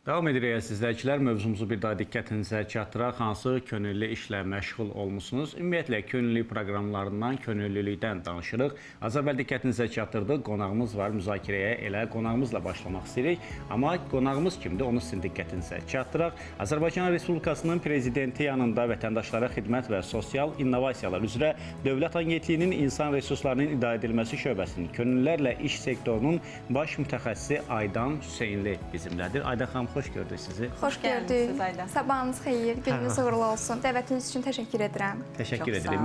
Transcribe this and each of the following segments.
Davam edirik əzizləyicilər. Mövzumuzu bir daha diqqətinizə çatdıraq. Hansı könüllü işlə məşğul olmusunuz? Ümumiyyətlə, könüllü proqramlarından, könüllülükdən danışırıq. Az əvvəl diqqətinizə çatdırdıq. Qonağımız var. Müzakirəyə elə qonağımızla başlamaq istəyirik. Amma qonağımız kimdir? Onu sizin diqqətinizə çatdıraq. Azərbaycan Respublikasının Prezidenti yanında Vətəndaşlara Xidmət və Sosial İnnovasiyalar üzrə Dövlət Agentliyinin İnsan Resurslarının İdarə Edilməsi şöbəsinin könüllülərlə iş sektorunun baş mütəxəssisi Aydan Hüseynli bizimlədir. Aydan xanım, xoş gördük sizi. Xoş gördük. Sabahınız xeyir, gününüz uğurlu olsun. Dəvətiniz üçün təşəkkür edirəm. Təşəkkür edirik.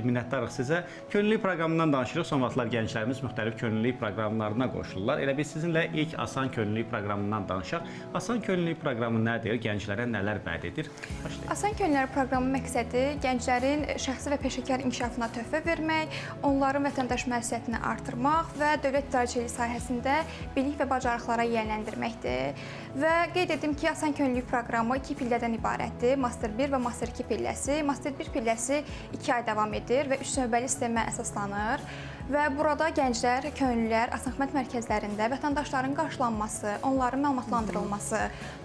Minnətdarıq sizə. Könüllülük proqramından danışırıq. Son vaxtlar gənclərimiz müxtəlif könüllülük proqramlarına qoşulurlar. Elə biz sizinlə ilk Asan Könüllülük proqramından danışaq. Asan Könüllülük proqramı nədir? Gənclərə nələr vəd edir? Başlayaq. Asan Könüllülük proqramı məqsədi gənclərin şəxsi və peşəkar inkişafına töhfə vermək, onların vətəndaş məsuliyyətini artırmaq və dövlət idarəçiliyi sahəsində bilik və bacarıqlara yiyələndirməkdir. Və qeyd edim ki, Asan Könüllülük proqramı 2 pillədən ibarətdir. Master 1 və Master 2 pilləsi. Master 1 pilləsi 2 ay davam edir və 3 növbəli sistemə əsaslanır. Və burada gənclər, könüllülər Asan Xidmət mərkəzlərində vətəndaşların qarşılanması, onların məlumatlandırılması,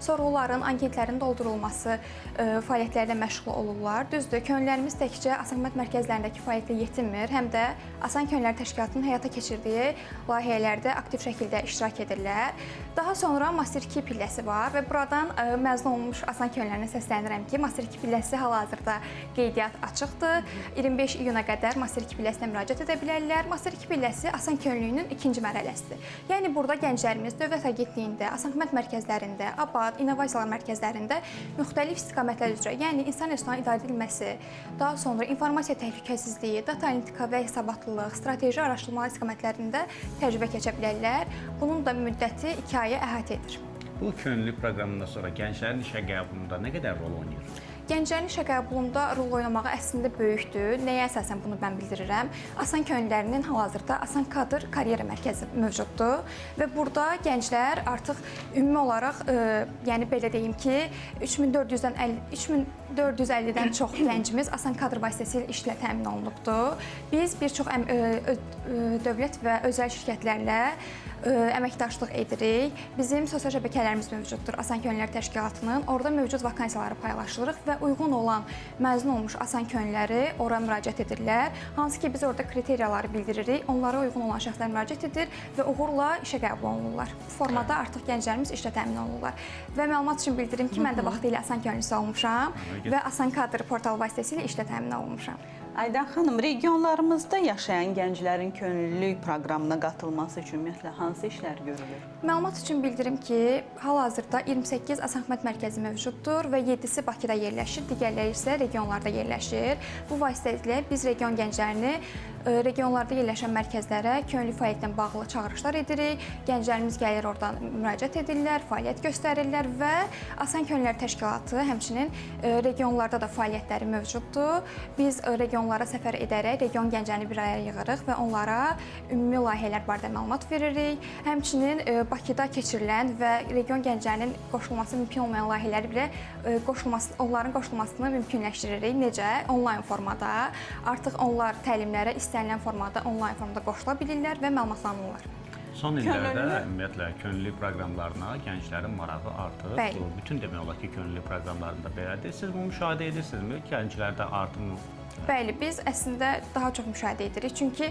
sorğuların, anketlərin doldurulması fəaliyyətlərlə məşğul olurlar. Düzdür, könüllülərimiz təkcə Asan Xidmət mərkəzlərindəki fəaliyyətlə yetinmir, həm də Asan Könüllülər Təşkilatının həyata keçirdiyi layihələrdə aktiv şəkildə iştirak edirlər. Daha sonra Master 2 pilləsi var və buradan məzun olmuş Asan Könüllülərinə səslənirəm ki, Master 2 pilləsi hal-hazırda qeydiyyat açıqdır. 25 iyuna qədər Master 2 pilləsinə müraciət edə bilərlər. Master 2 pilləsi Asan Könüllülüyünün ikinci mərhələsidir. Yəni burada gənclərimiz Dövlət Agentliyində, Asan Xidmət mərkəzlərində, ABAD, İnnovasiyalar mərkəzlərində müxtəlif istiqamətlər üzrə, yəni insan resurslarının idarə edilməsi, daha sonra informasiya təhlükəsizliyi, data analitika və hesabatlılıq, strateji araşdırmalar istiqamətlərində təcrübə keçə bilərlər. Bunun da müddəti 2 aya əhatə edir. Bu könüllülük proqramından sonra gənclərin işə qəbulunda nə qədər rol oynayır? Gənclərin işə qəbulunda rol oynamağı əslində böyükdür. Nəyə əsasən bunu mən bildirirəm? Asan Könüllülərinin hal-hazırda Asan Kadr Karyera Mərkəzi mövcuddur və burada gənclər artıq ümumi olaraq, yəni belə deyim ki, 3450-dən çox gəncimiz Asan Kadr vasitəsilə işlə təmin olunubdur. Biz bir çox dövlət və özəl şirkətlərlə əməkdaşlıq edirik. Bizim sosial şəbəkələrimiz mövcuddur Asan Könüllülər Təşkilatının. Orada mövcud vakansiyaları paylaşdırırıq və uyğun olan məzun olmuş Asan Könüllüləri ora müraciət edirlər. Hansı ki, biz orada kriteriyaları bildiririk. Onlara uyğun olan şəxslər müraciət edir və uğurla işə qəbul olunurlar. Bu formada artıq gənclərimiz işlə təmin olunurlar. Və məlumat üçün bildirim ki, mən də vaxtilə Asan Könüllüsü olmuşam və Asan Kadr portal vasitəsilə işlə təmin olunmuşam. Aydan xanım, regionlarımızda yaşayan gənclərin könüllülük proqramına qatılması üçün ümumiyyətlə hansı işlər görülür? Məlumat üçün bildirim ki, hal-hazırda 28 Asan Xidmət mərkəzi mövcuddur və 7-si Bakıda yerləşir, digərləri isə regionlarda yerləşir. Bu vasitəsilə biz region gənclərini regionlarda yerləşən mərkəzlərə könüllü fəaliyyətlə bağlı çağırışlar edirik. Gənclərimiz gəlir oradan müraciət edirlər, fəaliyyət göstərirlər və Asan Könüllülər Təşkilatı həmçinin regionlarda da fəaliyyətləri mövcuddur. Biz regionlara səfər edərək region gənclərini bir araya yığırıq və onlara ümumi layihələr barədə məlumat veririk. Həmçinin Bakıda keçirilən və region gənclərinin qoşulması mümkün olmayan layihələri belə onların qoşulmasını mümkünləşdiririk. Necə? Onlayn formada. Artıq onlar təlimlərə istənilən formada, onlayn formada qoşula bilirlər və məlumatlanırlar. Son illərdə ümumiyyətlə könüllülük proqramlarına gənclərin marağı artır. Bəli. Bütün demək olar ki, könüllülük proqramlarında belədir. Siz bunu müşahidə edirsinizmi? Gənclərdə artımı? Bəli, biz əslində daha çox müşahidə edirik. Çünki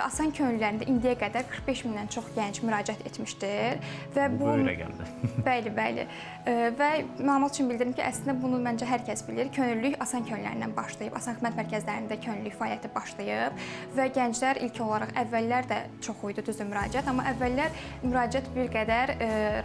Asan Könüllülərində indiyə qədər 45 mindən çox gənc müraciət etmişdir və bu böyük rəqəmdir. Bəli. Və məlumat üçün bildirim ki, əslində bunu məncə hər kəs bilir. Könüllülük Asan Könüllülərindən başlayıb, Asan Xidmət mərkəzlərində könüllülük fəaliyyəti başlayıb və gənclər ilk olaraq əvvəllər də çox idi düzdür müraciət, amma əvvəllər müraciət bir qədər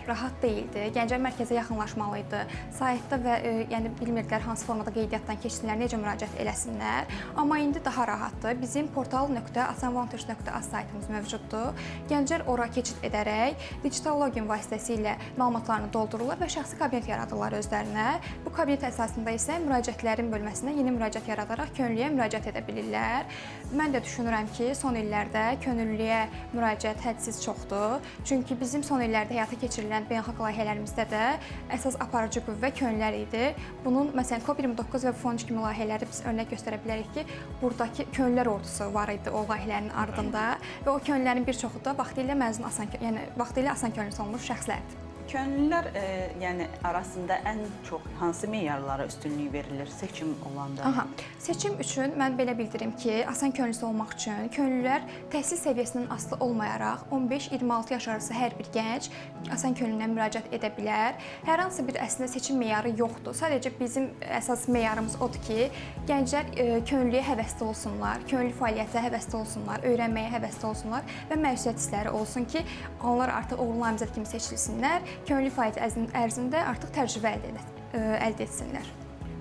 rahat deyildi. Gənclər mərkəzə yaxınlaşmalı idi. Saytda və yəni bilmirdilər hansı formada qeydiyyatdan keçsinlər, necə müraciət eləsinlər. Amma indi daha rahatdır. Bizim portal.asanvantage.az saytımız mövcuddur. Gənclər ora keçid edərək digital login vasitəsilə məlumatlarını doldururlar və şəxsi kabinet yaradırlar özlərinə. Bu kabinet əsasında isə müraciətlərin bölməsinə yeni müraciət yaradaraq könüllüyə müraciət edə bilirlər. Mən də düşünürəm ki, son illərdə könüllüyə müraciət hədsiz çoxdur. Çünki bizim son illərdə həyata keçirilən beynəlxalq layihələrimizdə də əsas aparıcı qüvvə könüllülər idi. Bunun məsələn COP29 və FONC kimi layihələri biz örnək göstərə bilərik ki, buradakı könüllülər ordusu var idi o layihələrin ardında və o könüllülərin bir çoxu da vaxtilə Asan Könüllüsü olmuş şəxslərdir. Könüllülər yəni arasında ən çox hansı meyarlara üstünlük verilir seçim olanda? Aha, seçim üçün mən belə bildirim ki, asan könüllüsü olmaq üçün könüllülər təhsil səviyyəsindən asılı olmayaraq 15-26 yaş arası hər bir gənc asan könüllüyə müraciət edə bilər. Hər hansı bir əslində seçim meyarı yoxdur. Sadəcə bizim əsas meyarımız odur ki, gənclər könüllüyə həvəsli olsunlar, könüllü fəaliyyətə həvəsli olsunlar, öyrənməyə həvəsli olsunlar və məsuliyyət hissləri olsun ki, onlar artıq uğurlu namizəd kimi seçilsinlər, könüllü fəaliyyət ərzində artıq təcrübə əldə etsinlər.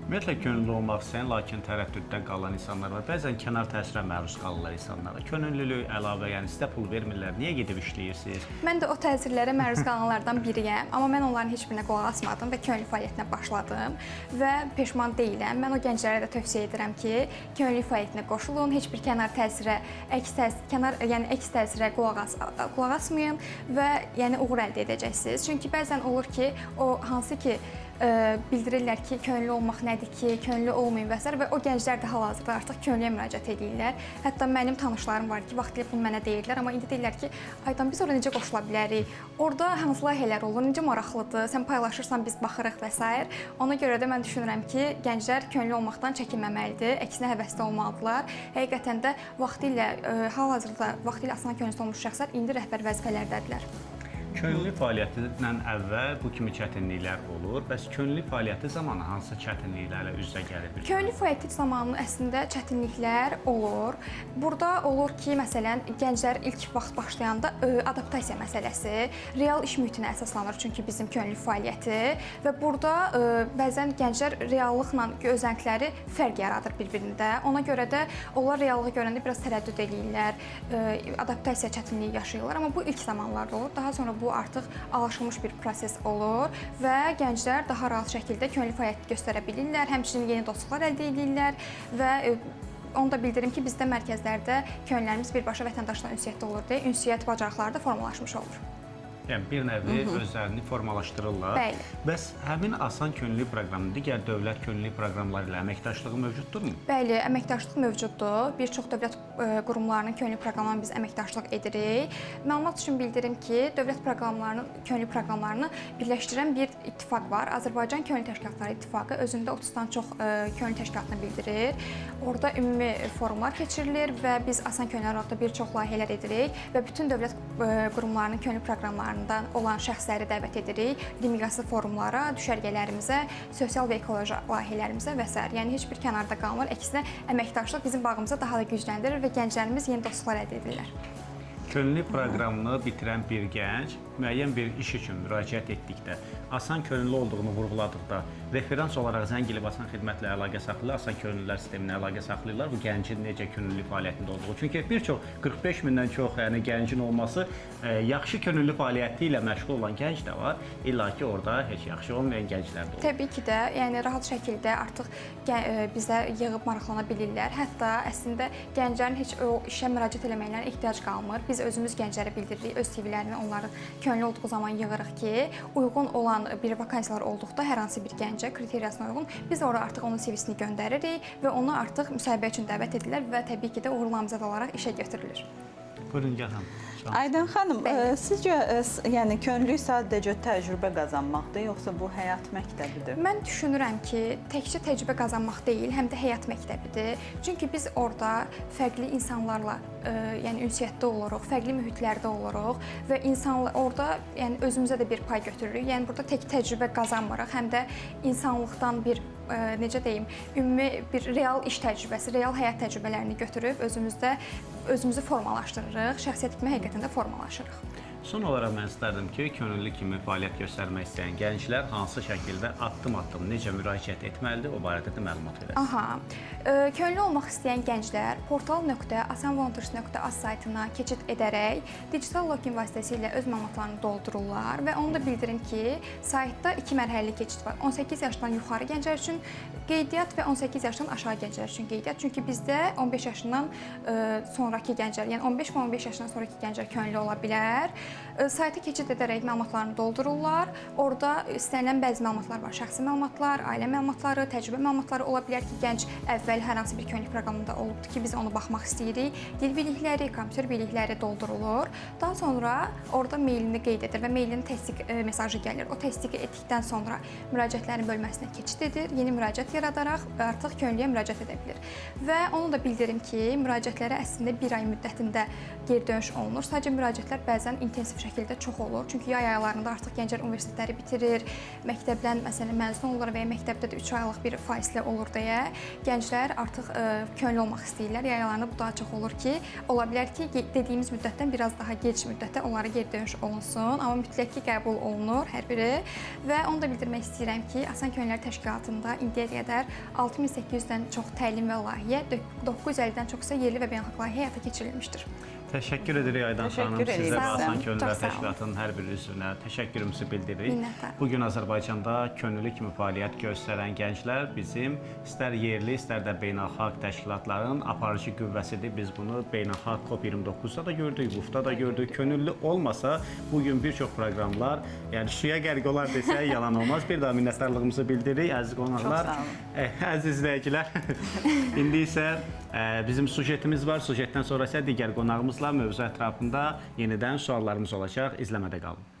Ümumiyyətlə könüllü olmaq istəyən, lakin tərəddüddə qalan insanlar var. Bəzən kənar təsirə məruz qalırlar insanlara. Könüllülük əlavə, yəni sizə pul vermirlər. Niyə gedib işləyirsiniz? Mən də o təsirlərə məruz qalanlardan biriyəm, amma mən onların heç birinə qulaq asmadım və könüllü fəaliyyətinə başladım və peşman deyiləm. Mən o gənclərə də tövsiyə edirəm ki, könüllü fəaliyyətinə qoşulun, heç bir kənar təsirə, əks təsirə qulaq asmayın və yəni uğur əldə edəcəksiniz. Çünki bəzən olur ki, o hansı ki bildirirlər ki, könüllü olmaq nədir ki, könüllü olmayın və s. və o gənclər də hal-hazırda artıq könüllüyə müraciət edirlər. Hətta mənim tanışlarım var ki, vaxtilə bunu mənə deyirdilər, amma indi deyirlər ki, Aydan biz orada necə qoşula bilərik? Orada hansı layihələr olur, necə maraqlıdır, sən paylaşırsan biz baxırıq və s. Ona görə də mən düşünürəm ki, gənclər könüllü olmaqdan çəkinməməlidir, əksinə həvəsli olmalıdırlar. Həqiqətən də vaxtilə hal-hazırda vaxtilə asan könüllüsü olmuş şəxslər indi rəhbər vəzifələrdədirlər. Könüllü fəaliyyətindən əvvəl bu kimi çətinliklər olur. Bəs könüllü fəaliyyəti zamanı hansı çətinliklərlə üz-üzə gəlir? Könüllü fəaliyyəti zamanı əslində çətinliklər olur. Burada olur ki, məsələn, gənclər ilk vaxt başlayanda adaptasiya məsələsi, real iş mühitinə əsaslanır çünki bizim könüllü fəaliyyəti və burada bəzən gənclər reallıqla gözləntiləri fərq yaradır bir-birində. Ona görə də onlar reallığı görəndə biraz tərəddüd edirlər, adaptasiya çətinliyi yaşayırlar, amma bu ilk zamanlarda olur. Daha sonra bu artıq alışılmış bir proses olur və gənclər daha rahat şəkildə könüllü fəaliyyət göstərə bilirlər, həmçinin yeni dostluqlar əldə edirlər və onu da bildirim ki, bizdə mərkəzlərdə könüllülərimiz birbaşa vətəndaşla ünsiyyətdə olur deyə ünsiyyət bacarıqları da formalaşmış olur. Yəni bir növ özlərini formalaşdırırlar. Bəli. Bəs həmin asan könüllü proqramın digər dövlət könüllü proqramları ilə əməkdaşlığı mövcuddurmu? Bəli, əməkdaşlıq mövcuddur. Bir çox dövlət qurumlarının könüllü proqramlarına biz əməkdaşlıq edirik. Məlumat üçün bildirim ki, dövlət könüllü proqramlarını birləşdirən bir ittifaq var. Azərbaycan Könüllü Təşkilatları İttifaqı özündə 30-dan çox könüllü təşkilatını bildirir. Orada ümumi forumlar keçirilir və biz asan könüllülər haqqında bir çox layihələr edirik və bütün dövlət qurumlarının könüllü proqramlarını olan şəxsləri dəvət edirik, miqyaslı forumlara, düşərgələrimizə, sosial və ekoloji layihələrimizə və s. Yəni heç bir kənarda qalmır. Əksinə əməkdaşlıq bizim bağımızı daha da gücləndirir və gənclərimiz yeni dostluqlar əldə edirlər. Könüllü proqramını bitirən bir gənc müəyyən bir iş üçün müraciət etdikdə, asan könüllü olduğunu vurğuladıqda, referans olaraq zəng edib asan xidmətlə əlaqə saxlayırlar, asan könüllülər sisteminə əlaqə saxlayırlar bu gəncin necə könüllü fəaliyyətində olduğu. Çünki bir çox 45 mindən çox gəncin olması yaxşı könüllü fəaliyyəti ilə məşğul olan gənc də var. İlla ki orada heç yaxşı olmayan gənclər də olur. Təbii ki də, yəni rahat şəkildə artıq bizə yığıb maraqlana bilirlər. Hətta əslində gənclərin heç o işə müraciət etməklərinə ehtiyac qalmır. Biz özümüz gənclərə bildiririk, öz CV-lərini onların könüllü olduğu zaman yığırıq ki, uyğun olan bir vakansiyalar olduqda hər hansı bir gəncə kriteriyasına uyğun biz ora artıq onun CV-sini göndəririk və onu artıq müsahibə üçün dəvət edirlər və təbii ki də uğurlu namizəd olaraq işə götürülür. Buyurun gəlin. Aydan xanım, sizcə yəni könüllülük sadəcə təcrübə qazanmaqdır, yoxsa bu həyat məktəbidir? Mən düşünürəm ki, təkcə təcrübə qazanmaq deyil, həm də həyat məktəbidir. Çünki biz orada fərqli insanlarla yəni ünsiyyətdə oluruq, fərqli mühitlərdə oluruq və orada yəni özümüzə də bir pay götürürük. Yəni burada tək təcrübə qazanmırıq, həm də insanlıqdan bir necə deyim, ümumi bir real iş təcrübəsi, real həyat təcrübələrini götürüb özümüzü formalaşdırırıq, şəxsiyyət kimi həqiqətən də formalaşırıq. Son olaraq mən istərdim ki, könüllü kimi fəaliyyət göstərmək istəyən gənclər hansı şəkildə addım-addım necə müraciət etməlidir, o barədə də məlumat verəsiniz. Aha, könüllü olmaq istəyən gənclər portal.asanvolunteers.az saytına keçid edərək digital login vasitəsilə öz məlumatlarını doldururlar və onu da bildirim ki, saytda 2 mərhələli keçid var. 18 yaşdan yuxarı gənclər üçün qeydiyyat və 18 yaşdan aşağı gənclər üçün qeydiyyat. Çünki bizdə 15 yaşından sonrakı gənclər, yəni 15 və 15 yaşdan sonrakı gənclər könüllü ola bilər. Sayta keçid edərək məlumatlarını doldururlar. Orada istənilən bəzi məlumatlar var. Şəxsi məlumatlar, ailə məlumatları, təcrübə məlumatları ola bilər ki, gənc əvvəl hər hansı bir könüllü proqramında olubdur ki, biz onu baxmaq istəyirik. Dil bilikləri, kompüter bilikləri doldurulur. Daha sonra orada meylini qeyd edir və meylinin təsdiq mesajı gəlir. O təsdiq etdikdən sonra müraciətlərin bölməsinə keçid edir. Yeni müraciət yaradaraq artıq könüllüyə müraciət edə bilir. Və onu da bildirim ki, müraciətlərə əslində 1 ay müddətində geri dönüş olunur. Sadəcə müraciətlər bəzən intensiv şəkildə çox olur. Çünki yay aylarında artıq gənclər universitetləri bitirir, məktəbdən məsələn məzun olurlar və ya məktəbdə də 3 aylıq bir faizlə olur deyə gənclər artıq könüllü olmaq istəyirlər. Yay aylarında bu daha çox olur ki, ola bilər ki, dediyimiz müddətdən biraz daha gec müddətdə onlara geri dönüş olunsun, amma mütləq ki, qəbul olunur hər biri. Və onu da bildirmək istəyirəm ki, Asan Könüllülər Təşkilatında indiyə qədər 6800-dən çox təlim və layihə, 950-dən çox isə yerli və beynəlxalq layihə həyata keçirilmişdir. Təşəkkür edirik Aydan xanım. Təşəkkür edirik. Sizə və Sağ olun. Asan Könüllülər Çox sağ olun. Təşkilatının hər bir üzvünə təşəkkürümüzü bildiririk. Minnətdaram. Bu gün Azərbaycanda könüllü kimi fəaliyyət göstərən gənclər bizim istər yerli, istər də beynəlxalq təşkilatların aparıcı qüvvəsidir. Biz bunu beynəlxalq COP29-da da gördük, WUF-da da gördük. Könüllü olmasa bu gün bir çox proqramlar, yəni suya qərq olar desək yalan olmaz. Bir daha minnətdarlığımızı bildiririk əziz qonaqlar. Çox sağ olun. Əziz izləyicilər. İndi isə bizim sujetimiz var. Sujetdən sonra isə digər qonağımızla mövzu ətrafında yenidən suallarımız olacaq. İzləmədə qalın.